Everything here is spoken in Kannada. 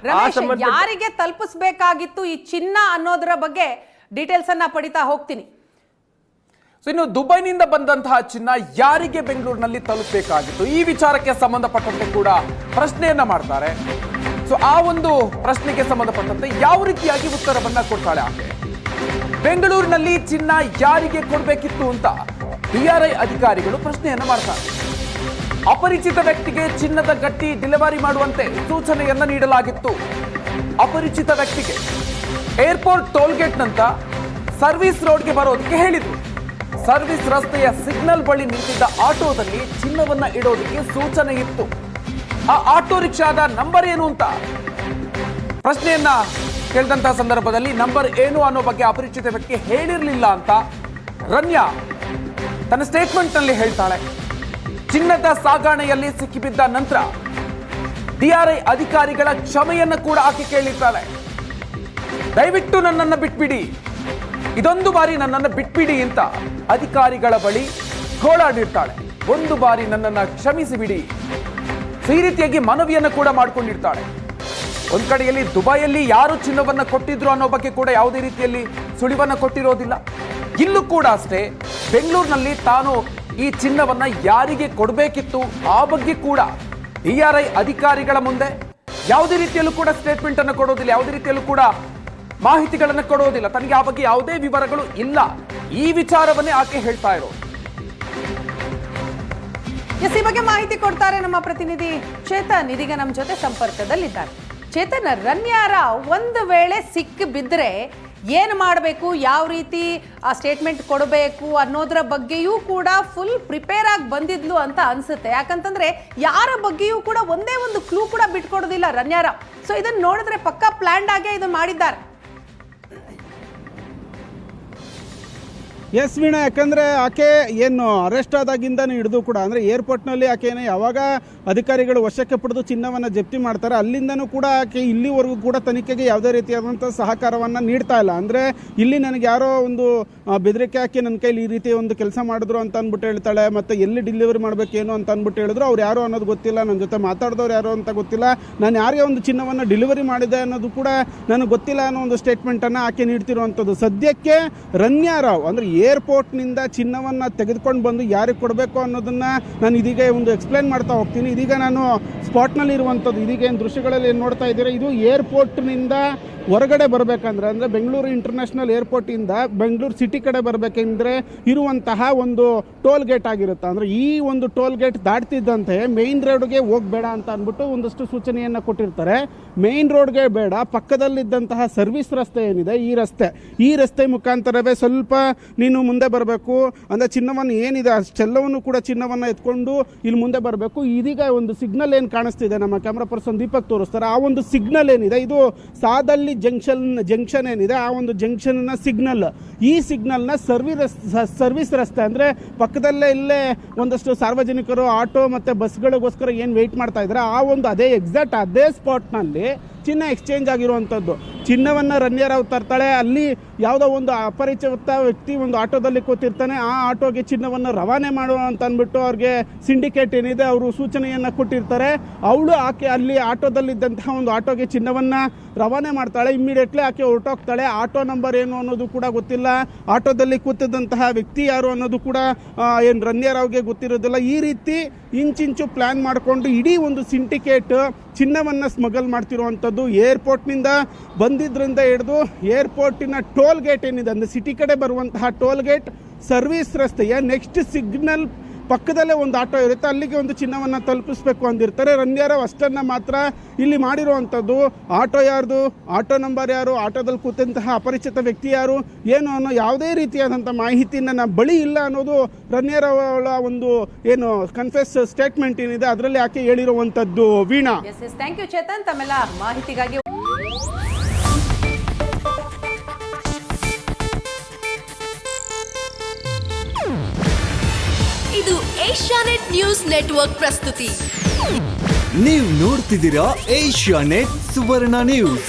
ರಮೇಶ್, ಯಾರಿಗೆ ತಲುಪಿಸಬೇಕಾಗಿತ್ತು ಈ ಚಿನ್ನ ಅನ್ನೋದರ ಬಗ್ಗೆ ಡೀಟೇಲ್ಸ್ ಅನ್ನ ಪಡಿತಾ ಹೋಗ್ತೀನಿ. ಇನ್ನು ದುಬೈನಿಂದ ಬಂದಂತಹ ಚಿನ್ನ ಯಾರಿಗೆ ಬೆಂಗಳೂರಿನಲ್ಲಿ ತಲುಪಬೇಕಾಗಿತ್ತು, ಈ ವಿಚಾರಕ್ಕೆ ಸಂಬಂಧಪಟ್ಟಂತೆ ಕೂಡ ಪ್ರಶ್ನೆಯನ್ನ ಮಾಡ್ತಾರೆ. ಸೊ ಆ ಒಂದು ಪ್ರಶ್ನೆಗೆ ಸಂಬಂಧಪಟ್ಟಂತೆ ಯಾವ ರೀತಿಯಾಗಿ ಉತ್ತರವನ್ನ ಕೊಡ್ತಾಳೆ ಆಕೆ. ಬೆಂಗಳೂರಿನಲ್ಲಿ ಚಿನ್ನ ಯಾರಿಗೆ ಕೊಡಬೇಕಿತ್ತು ಅಂತ DRI ಅಧಿಕಾರಿಗಳು ಪ್ರಶ್ನೆಯನ್ನ ಮಾಡ್ತಾರೆ. ಅಪರಿಚಿತ ವ್ಯಕ್ತಿಗೆ ಚಿನ್ನದ ಗಟ್ಟಿ ಡೆಲಿವರಿ ಮಾಡುವಂತೆ ಸೂಚನೆಯನ್ನ ನೀಡಲಾಗಿತ್ತು. ಅಪರಿಚಿತ ವ್ಯಕ್ತಿಗೆ ಏರ್ಪೋರ್ಟ್ ಟೋಲ್ಗೇಟ್ ನಂತ ಸರ್ವಿಸ್ ರೋಡ್ಗೆ ಬರೋದಕ್ಕೆ ಹೇಳಿದ್ರು. ಸರ್ವಿಸ್ ರಸ್ತೆಯ ಸಿಗ್ನಲ್ ಬಳಿ ನಿಂತಿದ್ದ ಆಟೋದಲ್ಲಿ ಚಿನ್ನವನ್ನ ಇಡೋದಕ್ಕೆ ಸೂಚನೆ ಇತ್ತು. ಆ ಆಟೋ ರಿಕ್ಷಾದ ನಂಬರ್ ಏನು ಅಂತ ಪ್ರಶ್ನೆಯನ್ನ ಕೇಳಿದಂತಹ ಸಂದರ್ಭದಲ್ಲಿ ನಂಬರ್ ಏನು ಅನ್ನೋ ಬಗ್ಗೆ ಅಪರಿಚಿತ ವ್ಯಕ್ತಿ ಹೇಳಿರಲಿಲ್ಲ ಅಂತ ರನ್ಯಾ ತನ್ನ ಸ್ಟೇಟ್ಮೆಂಟ್ ನಲ್ಲಿ ಹೇಳ್ತಾಳೆ. ಚಿನ್ನದ ಸಾಗಣೆಯಲ್ಲಿ ಸಿಕ್ಕಿಬಿದ್ದ ನಂತರ DRI ಅಧಿಕಾರಿಗಳ ಕ್ಷಮೆಯನ್ನು ಕೂಡ ಆಕೆ ಕೇಳಿರ್ತಾಳೆ. ದಯವಿಟ್ಟು ನನ್ನನ್ನು ಬಿಟ್ಬಿಡಿ, ಇದೊಂದು ಬಾರಿ ನನ್ನನ್ನು ಬಿಟ್ಬಿಡಿ ಅಂತ ಅಧಿಕಾರಿಗಳ ಬಳಿ ಗೋಳಾಡಿರ್ತಾಳೆ. ಒಂದು ಬಾರಿ ನನ್ನನ್ನು ಕ್ಷಮಿಸಿ ಬಿಡಿ, ಈ ರೀತಿಯಾಗಿ ಮನವಿಯನ್ನು ಕೂಡ ಮಾಡ್ಕೊಂಡಿರ್ತಾಳೆ. ಒಂದ್ ಕಡೆಯಲ್ಲಿ ದುಬೈಯಲ್ಲಿ ಯಾರು ಚಿನ್ನವನ್ನ ಕೊಟ್ಟಿದ್ರು ಅನ್ನೋ ಬಗ್ಗೆ ಕೂಡ ಯಾವುದೇ ರೀತಿಯಲ್ಲಿ ಸುಳಿವನ್ನ ಕೊಟ್ಟಿರೋದಿಲ್ಲ. ಇಲ್ಲೂ ಕೂಡ ಅಷ್ಟೇ, ಬೆಂಗಳೂರಿನಲ್ಲಿ ತಾನು ಈ ಚಿನ್ನವನ್ನ ಯಾರಿಗೆ ಕೊಡಬೇಕಿತ್ತು ಆ ಬಗ್ಗೆ ಕೂಡ DRI ಅಧಿಕಾರಿಗಳ ಮುಂದೆ ಯಾವುದೇ ರೀತಿಯಲ್ಲೂ ಕೂಡ ಸ್ಟೇಟ್ಮೆಂಟ್ ಅನ್ನು ಕೊಡೋದಿಲ್ಲ, ಯಾವುದೇ ರೀತಿಯಲ್ಲೂ ಕೂಡ ಮಾಹಿತಿಗಳನ್ನು ಕೊಡೋದಿಲ್ಲ. ತನಗೆ ಆ ಬಗ್ಗೆ ಯಾವುದೇ ವಿವರಗಳು ಇಲ್ಲ, ಈ ವಿಚಾರವನ್ನೇ ಆಕೆ ಹೇಳ್ತಾ ಇರೋದು. ಈ ಬಗ್ಗೆ ಮಾಹಿತಿ ಕೊಡ್ತಾರೆ ನಮ್ಮ ಪ್ರತಿನಿಧಿ ಚೇತನ್, ಇದೀಗ ನಮ್ಮ ಜೊತೆ ಸಂಪರ್ಕದಲ್ಲಿದ್ದಾರೆ. ಚೇತನ್, ರನ್ಯಾರ ಒಂದು ವೇಳೆ ಸಿಕ್ಕಿ ಬಿದ್ದರೆ ಏನು ಮಾಡಬೇಕು, ಯಾವ ರೀತಿ ಆ ಸ್ಟೇಟ್ಮೆಂಟ್ ಕೊಡಬೇಕು ಅನ್ನೋದ್ರ ಬಗ್ಗೆಯೂ ಕೂಡ ಫುಲ್ ಪ್ರಿಪೇರ್ ಆಗಿ ಬಂದಿದ್ಲು ಅಂತ ಅನ್ಸುತ್ತೆ. ಯಾಕಂತಂದ್ರೆ ಯಾರ ಬಗ್ಗೆಯೂ ಕೂಡ ಒಂದೇ ಒಂದು ಕ್ಲೂ ಕೂಡ ಬಿಟ್ಕೊಡೋದಿಲ್ಲ ರನ್ಯಾರ. ಸೊ ಇದನ್ನ ನೋಡಿದ್ರೆ ಪಕ್ಕಾ ಪ್ಲಾನ್ಡ್ ಆಗೇ ಇದನ್ನ ಮಾಡಿದ್ದಾರೆ. ಎಸ್ ವೀಣಾ, ಯಾಕಂದರೆ ಆಕೆ ಏನು ಅರೆಸ್ಟ್ ಆದಾಗಿಂದನೂ ಹಿಡಿದು ಕೂಡ ಅಂದರೆ ಏರ್ಪೋರ್ಟ್ನಲ್ಲಿ ಆಕೆಯನ್ನು ಯಾವಾಗ ಅಧಿಕಾರಿಗಳು ವಶಕ್ಕೆ ಪಡೆದು ಚಿನ್ನವನ್ನು ಜಪ್ತಿ ಮಾಡ್ತಾರೆ ಅಲ್ಲಿಂದನೂ ಕೂಡ ಆಕೆ ಇಲ್ಲಿವರೆಗೂ ಕೂಡ ತನಿಖೆಗೆ ಯಾವುದೇ ರೀತಿಯಾದಂಥ ಸಹಕಾರವನ್ನು ನೀಡ್ತಾ ಇಲ್ಲ. ಅಂದರೆ ಇಲ್ಲಿ ನನಗೆ ಯಾರೋ ಒಂದು ಬೆದರಿಕೆ ಹಾಕಿ ನನ್ನ ಕೈಲಿ ಈ ರೀತಿ ಒಂದು ಕೆಲಸ ಮಾಡಿದ್ರು ಅಂತ ಅಂದ್ಬಿಟ್ಟು ಹೇಳ್ತಾಳೆ. ಮತ್ತು ಎಲ್ಲಿ ಡೆಲಿವರಿ ಮಾಡಬೇಕೇನು ಅಂತ ಅಂದ್ಬಿಟ್ಟು ಹೇಳಿದ್ರು. ಅವ್ರು ಯಾರೋ ಅನ್ನೋದು ಗೊತ್ತಿಲ್ಲ, ನನ್ನ ಜೊತೆ ಮಾತಾಡಿದವ್ರು ಯಾರೋ ಅಂತ ಗೊತ್ತಿಲ್ಲ, ನಾನು ಯಾರಿಗೆ ಒಂದು ಚಿನ್ನವನ್ನು ಡೆಲಿವರಿ ಮಾಡಿದೆ ಅನ್ನೋದು ಕೂಡ ನನಗೆ ಗೊತ್ತಿಲ್ಲ ಅನ್ನೋ ಒಂದು ಸ್ಟೇಟ್ಮೆಂಟನ್ನು ಆಕೆ ನೀಡ್ತಿರುವಂಥದ್ದು. ಸದ್ಯಕ್ಕೆ ರನ್ಯಾ ರಾವ್ ಅಂದರೆ ಏರ್ಪೋರ್ಟ್ನಿಂದ ಚಿನ್ನವನ್ನು ತೆಗೆದುಕೊಂಡು ಬಂದು ಯಾರಿಗೆ ಕೊಡಬೇಕು ಅನ್ನೋದನ್ನು ನಾನು ಇದೀಗ ಒಂದು ಎಕ್ಸ್ಪ್ಲೇನ್ ಮಾಡ್ತಾ ಹೋಗ್ತೀನಿ. ಇದೀಗ ನಾನು ಸ್ಪಾಟ್ನಲ್ಲಿ ಇರುವಂಥದ್ದು, ಇದೀಗ ಏನು ದೃಶ್ಯಗಳಲ್ಲಿ ಏನು ನೋಡ್ತಾ ಇದ್ದೀರಾ, ಇದು ಏರ್ಪೋರ್ಟ್ನಿಂದ ಹೊರಗಡೆ ಬರಬೇಕಂದ್ರೆ ಅಂದರೆ ಬೆಂಗಳೂರು ಇಂಟರ್ನ್ಯಾಷನಲ್ ಏರ್ಪೋರ್ಟಿಂದ ಬೆಂಗಳೂರು ಸಿಟಿ ಕಡೆ ಬರಬೇಕೆಂದರೆ ಇರುವಂತಹ ಒಂದು ಟೋಲ್ ಗೇಟ್ ಆಗಿರುತ್ತೆ. ಅಂದರೆ ಈ ಒಂದು ಟೋಲ್ ಗೇಟ್ ದಾಟ್ತಿದ್ದಂತೆ ಮೇಯ್ನ್ ರೋಡ್ಗೆ ಹೋಗಬೇಡ ಅಂತ ಅಂದ್ಬಿಟ್ಟು ಒಂದಷ್ಟು ಸೂಚನೆಯನ್ನು ಕೊಟ್ಟಿರ್ತಾರೆ. ಮೇಯ್ನ್ ರೋಡ್ಗೆ ಬೇಡ, ಪಕ್ಕದಲ್ಲಿದ್ದಂತಹ ಸರ್ವಿಸ್ ರಸ್ತೆ ಏನಿದೆ ಈ ರಸ್ತೆ ಮುಖಾಂತರವೇ ಸ್ವಲ್ಪ ನೀನು ಮುಂದೆ ಬರಬೇಕು. ಅಂದರೆ ಚಿನ್ನವನ್ನು ಏನಿದೆ ಅಷ್ಟೆಲ್ಲವನ್ನು ಕೂಡ ಚಿನ್ನವನ್ನು ಎತ್ಕೊಂಡು ಇಲ್ಲಿ ಮುಂದೆ ಬರಬೇಕು. ಇದೀಗ ಒಂದು ಸಿಗ್ನಲ್ ಏನು ಕಾಣಿಸ್ತಿದೆ, ನಮ್ಮ ಕ್ಯಾಮ್ರಾ ಪರ್ಸನ್ ದೀಪಕ್ ತೋರಿಸ್ತಾರೆ, ಆ ಒಂದು ಸಿಗ್ನಲ್ ಏನಿದೆ ಇದು ಸಾದಲ್ಲಿ ಜಂಕ್ಷನ್ ಏನಿದೆ ಆ ಒಂದು ಜಂಕ್ಷನ್ನ ಸಿಗ್ನಲ್. ಈ ಸಿಗ್ನಲ್ನ ಸರ್ವಿಸ್ ರಸ್ತೆ ಅಂದರೆ ಪಕ್ಕದಲ್ಲೇ ಇಲ್ಲೇ ಒಂದಷ್ಟು ಸಾರ್ವಜನಿಕರು ಆಟೋ ಮತ್ತು ಬಸ್ಗಳಿಗೋಸ್ಕರ ಏನು ವೆಯ್ಟ್ ಮಾಡ್ತಾ ಇದ್ದಾರೆ ಆ ಒಂದು ಅದೇ ಸ್ಪಾಟ್ನಲ್ಲಿ ಚಿನ್ನ ಎಕ್ಸ್ಚೇಂಜ್ ಆಗಿರುವಂಥದ್ದು. ಚಿನ್ನವನ್ನು ರನ್ಯಾ ರಾವ್ ತರ್ತಾಳೆ. ಅಲ್ಲಿ ಯಾವುದೋ ಒಂದು ಅಪರಿಚಿತ ವ್ಯಕ್ತಿ ಒಂದು ಆಟೋದಲ್ಲಿ ಕೂತಿರ್ತಾನೆ. ಆ ಆಟೋಗೆ ಚಿನ್ನವನ್ನು ರವಾನೆ ಮಾಡುವ ಅಂತ ಅಂದ್ಬಿಟ್ಟು ಅವ್ರಿಗೆ ಸಿಂಡಿಕೇಟ್ ಏನಿದೆ ಅವರು ಸೂಚನೆಯನ್ನು ಕೊಟ್ಟಿರ್ತಾರೆ. ಆಕೆ ಅಲ್ಲಿ ಆಟೋದಲ್ಲಿದ್ದಂತಹ ಒಂದು ಆಟೋಗೆ ಚಿನ್ನವನ್ನು ರವಾನೆ ಮಾಡ್ತಾಳೆ. ಇಮ್ಮಿಡಿಯೇಟ್ಲಿ ಆಕೆ ಹೊರಟೋಗ್ತಾಳೆ. ಆಟೋ ನಂಬರ್ ಏನು ಅನ್ನೋದು ಕೂಡ ಗೊತ್ತಿಲ್ಲ, ಆಟೋದಲ್ಲಿ ಕೂತಿದ್ದಂತಹ ವ್ಯಕ್ತಿ ಯಾರು ಅನ್ನೋದು ಕೂಡ ಏನು ರನ್ಯಾ ರಾವ್ಗೆ ಗೊತ್ತಿರೋದಿಲ್ಲ. ಈ ರೀತಿ ಇಂಚಿಂಚು ಪ್ಲಾನ್ ಮಾಡಿಕೊಂಡು ಇಡೀ ಒಂದು ಸಿಂಡಿಕೇಟ್ ಚಿನ್ನವನ್ನು ಸ್ಮಗಲ್ ಮಾಡ್ತಿರುವಂಥದ್ದು. ಏರ್ಪೋರ್ಟ್ನಿಂದ ಬಂದಿದ್ರಿಂದ ಹಿಡಿದು ಏರ್ಪೋರ್ಟಿನ ಟೋಲ್ ಗೇಟ್ ಏನಿದೆ ಅಂದರೆ ಸಿಟಿ ಕಡೆ ಬರುವಂತಹ ಟೋಲ್ ಗೇಟ್, ಸರ್ವಿಸ್ ರಸ್ತೆಯ ನೆಕ್ಸ್ಟ್ ಸಿಗ್ನಲ್ ಪಕ್ಕದಲ್ಲೇ ಒಂದು ಆಟೋ ಇರುತ್ತೆ, ಅಲ್ಲಿಗೆ ಒಂದು ಚಿನ್ನವನ್ನು ತಲುಪಿಸ್ಬೇಕು ಅಂದಿರ್ತಾರೆ. ರನ್ಯಾ ರಾವ್ ಅಷ್ಟನ್ನು ಮಾತ್ರ ಇಲ್ಲಿ ಮಾಡಿರುವಂಥದ್ದು. ಆಟೋ ಯಾರ್ದು, ಆಟೋ ನಂಬರ್ ಯಾರು, ಆಟೋದಲ್ಲಿ ಕೂತಂತಹ ಅಪರಿಚಿತ ವ್ಯಕ್ತಿ ಯಾರು ಏನು ಅನ್ನೋ ಯಾವುದೇ ರೀತಿಯಾದಂಥ ಮಾಹಿತಿ ನನ್ನ ಬಳಿ ಇಲ್ಲ ಅನ್ನೋದು ರನ್ಯಾ ರಾವ್ ಅವಳ ಒಂದು ಏನು ಕನ್ಫೆಸ್ ಸ್ಟೇಟ್ಮೆಂಟ್ ಏನಿದೆ ಅದರಲ್ಲಿ ಆಕೆ ಹೇಳಿರುವಂಥದ್ದು. ವೀಣಾ, ಥ್ಯಾಂಕ್ ಯು ಚೇತನ್, ತಮ್ಮೆಲ್ಲ ಮಾಹಿತಿಗಾಗಿ. ಇದು ಏಷ್ಯಾನೆಟ್ ನ್ಯೂಸ್ ನೆಟ್ವರ್ಕ್ ಪ್ರಸ್ತುತಿ. ನೀವು ನೋಡ್ತಿದ್ದೀರಾ ಏಷ್ಯಾನೆಟ್ ಸುವರ್ಣ ನ್ಯೂಸ್.